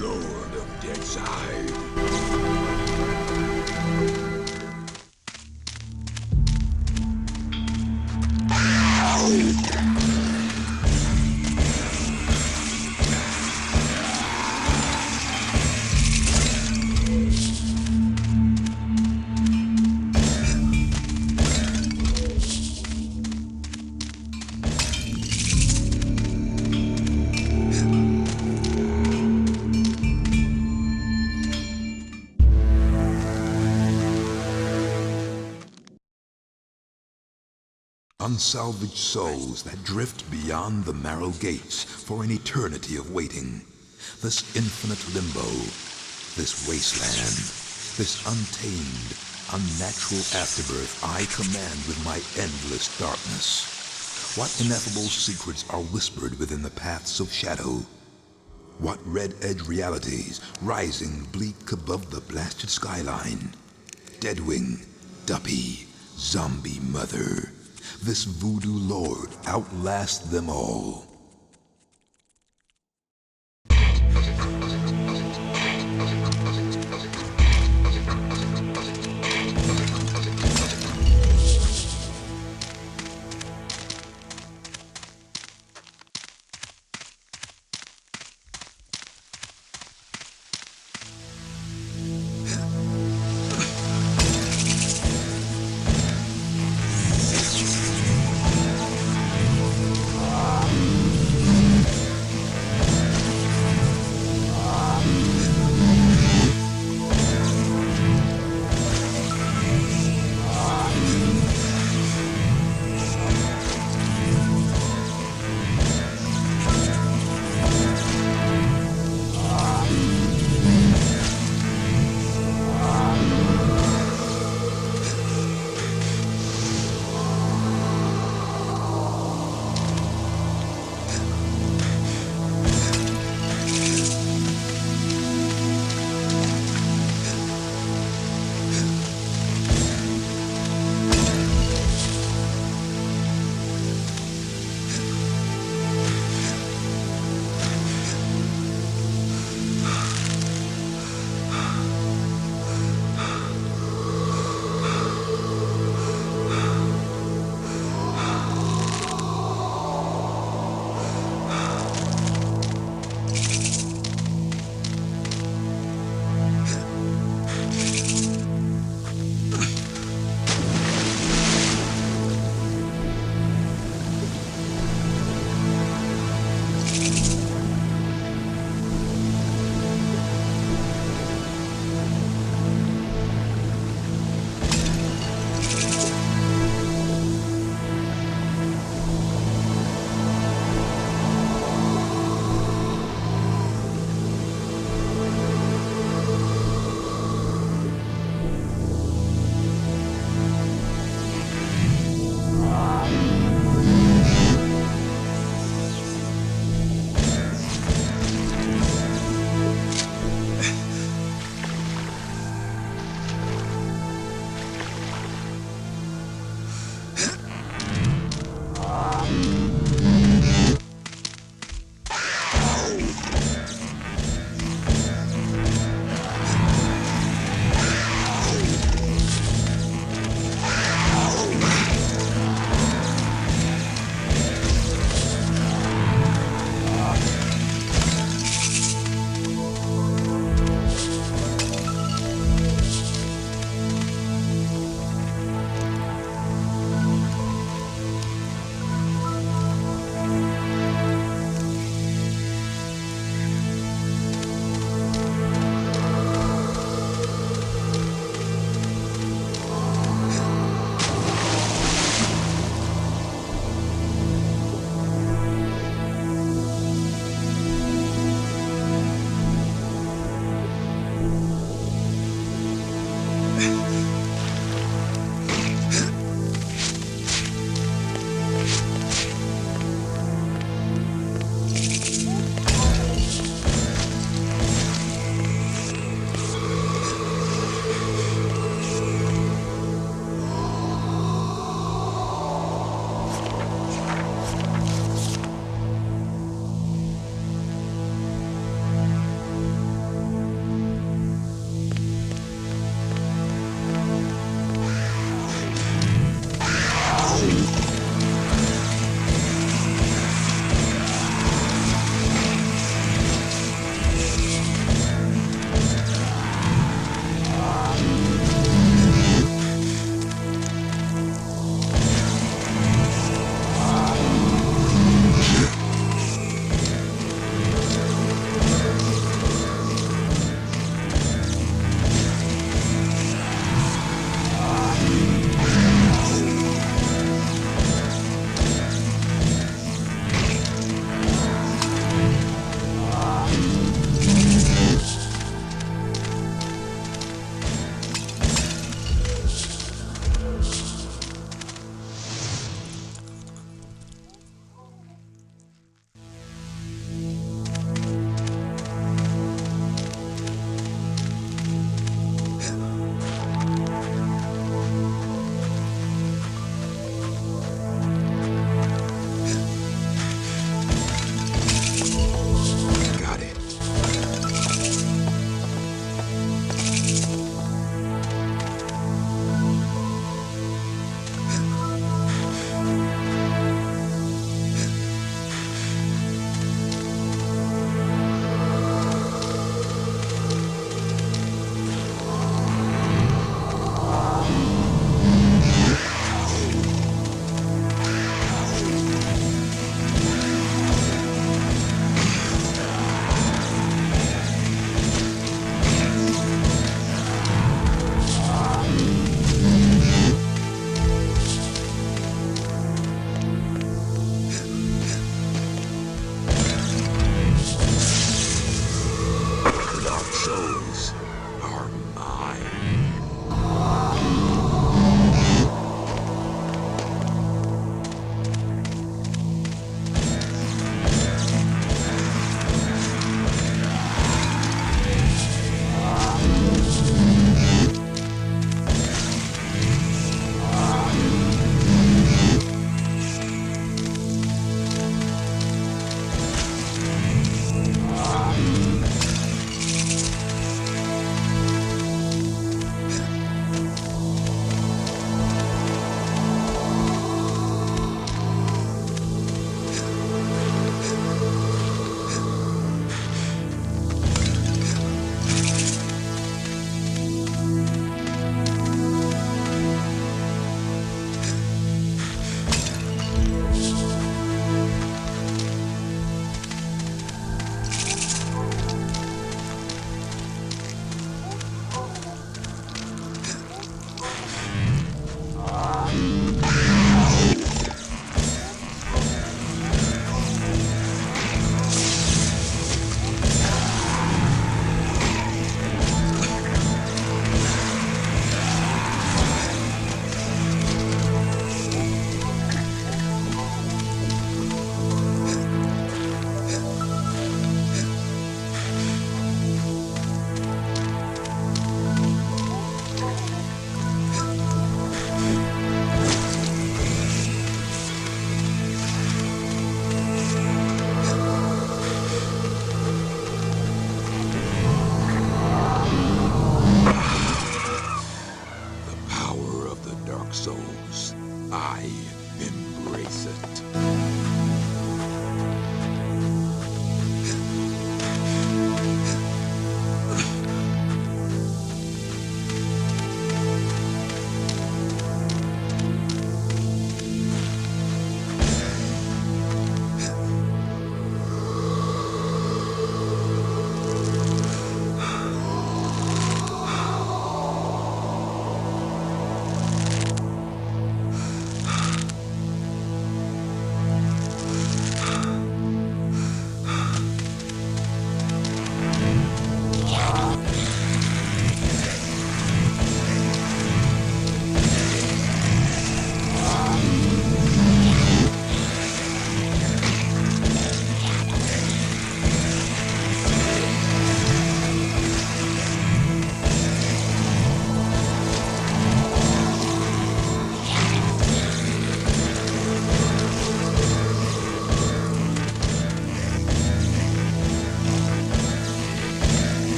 Lord of Deadside. Unsalvaged souls that drift beyond the marrow gates for an eternity of waiting. This infinite limbo, this wasteland, this untamed, unnatural afterbirth I command with my endless darkness. What ineffable secrets are whispered within the paths of shadow? What red-edge realities rising bleak above the blasted skyline? Deadwing, Duppy, Zombie Mother. This voodoo lord outlasts them all.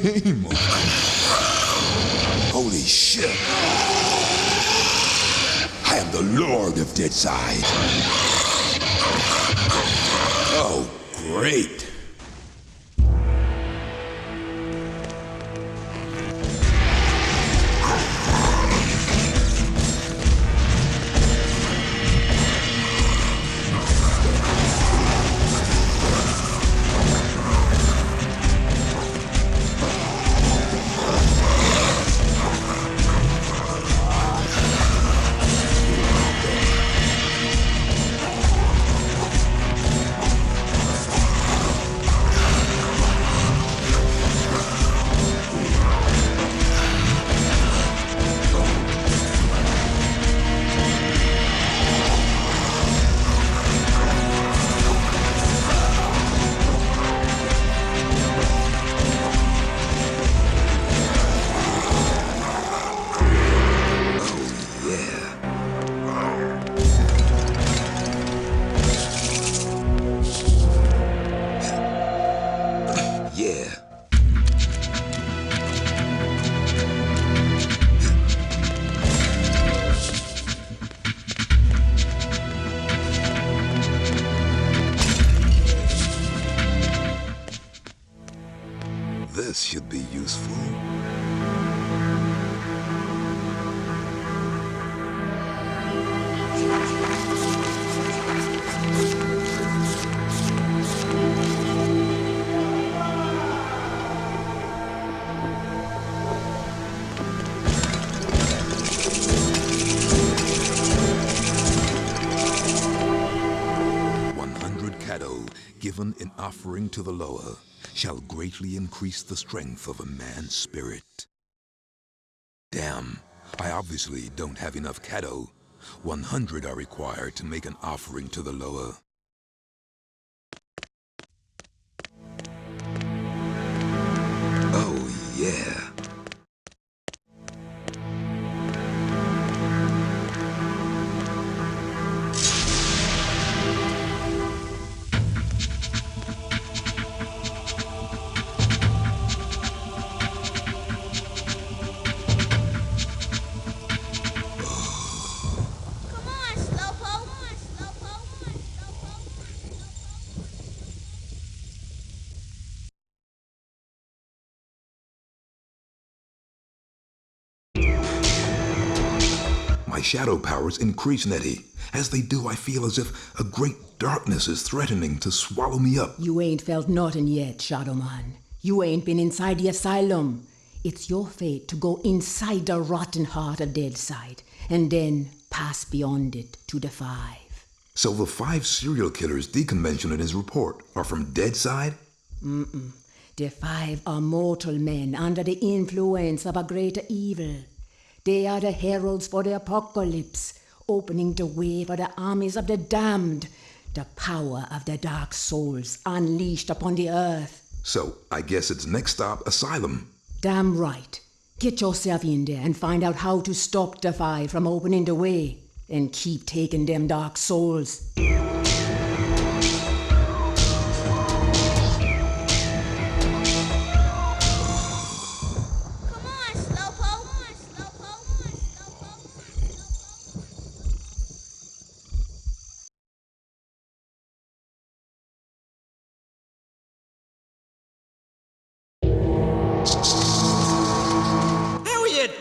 Name of... Holy shit! I am the Lord of Deadside. Oh, great. This should be useful. Given in offering to the lower, shall greatly increase the strength of a man's spirit. Damn, I obviously don't have enough Caddo. 100 are required to make an offering to the lower. Oh, yeah. My shadow powers increase, Nettie. As they do, I feel as if a great darkness is threatening to swallow me up. You ain't felt nothing yet, Shadow Man. You ain't been inside the asylum. It's your fate to go inside the rotten heart of Deadside, and then pass beyond it to the 5. So the 5 serial killers Deacon mentioned in his report are from Deadside? The 5 are mortal men under the influence of a greater evil. They are the heralds for the apocalypse, opening the way for the armies of the damned, the power of the dark souls unleashed upon the earth. So, I guess it's next stop Asylum. Damn right. Get yourself in there and find out how to stop the 5 from opening the way, and keep taking them dark souls.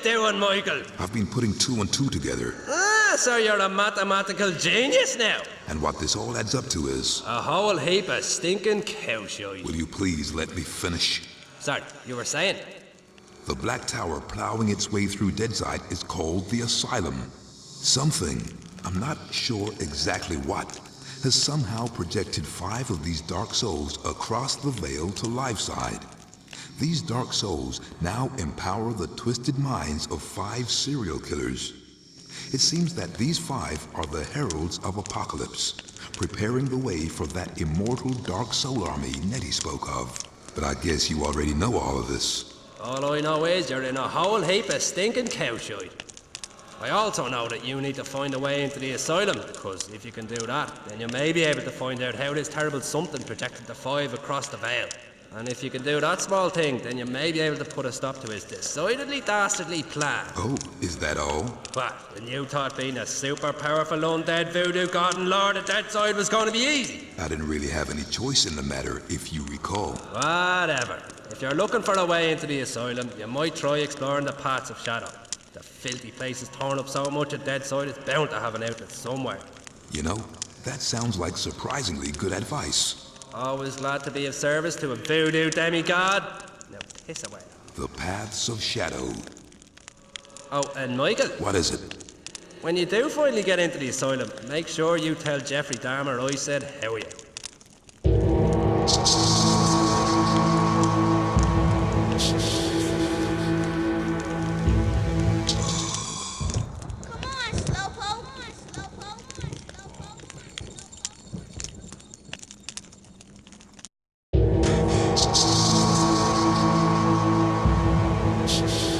Doing, Michael? I've been putting 2 and 2 together. So you're a mathematical genius now. And what this all adds up to is... A whole heap of stinking cow shite. Will you please let me finish? Sorry, you were saying? The Black Tower plowing its way through Deadside is called the Asylum. Something, I'm not sure exactly what, has somehow projected 5 of these dark souls across the veil to Liveside. These dark souls now empower the twisted minds of 5 serial killers. It seems that these 5 are the heralds of apocalypse, preparing the way for that immortal dark soul army Nettie spoke of. But I guess you already know all of this. All I know is you're in a whole heap of stinking cow shite. I also know that you need to find a way into the asylum, because if you can do that, then you may be able to find out how this terrible something projected the 5 across the veil. And if you can do that small thing, then you may be able to put a stop to his decidedly dastardly plan. Oh, is that all? What, and you thought being a super powerful undead voodoo god and lord of Deadside was going to be easy? I didn't really have any choice in the matter, if you recall. Whatever. If you're looking for a way into the asylum, you might try exploring the paths of shadow. The filthy place is torn up so much at Deadside, it's bound to have an outlet somewhere. You know, that sounds like surprisingly good advice. Always glad to be of service to a voodoo demigod. Now piss away. The paths of shadow. Oh, and Michael. What is it? When you do finally get into the asylum, make sure you tell Jeffrey Dahmer I said how are you.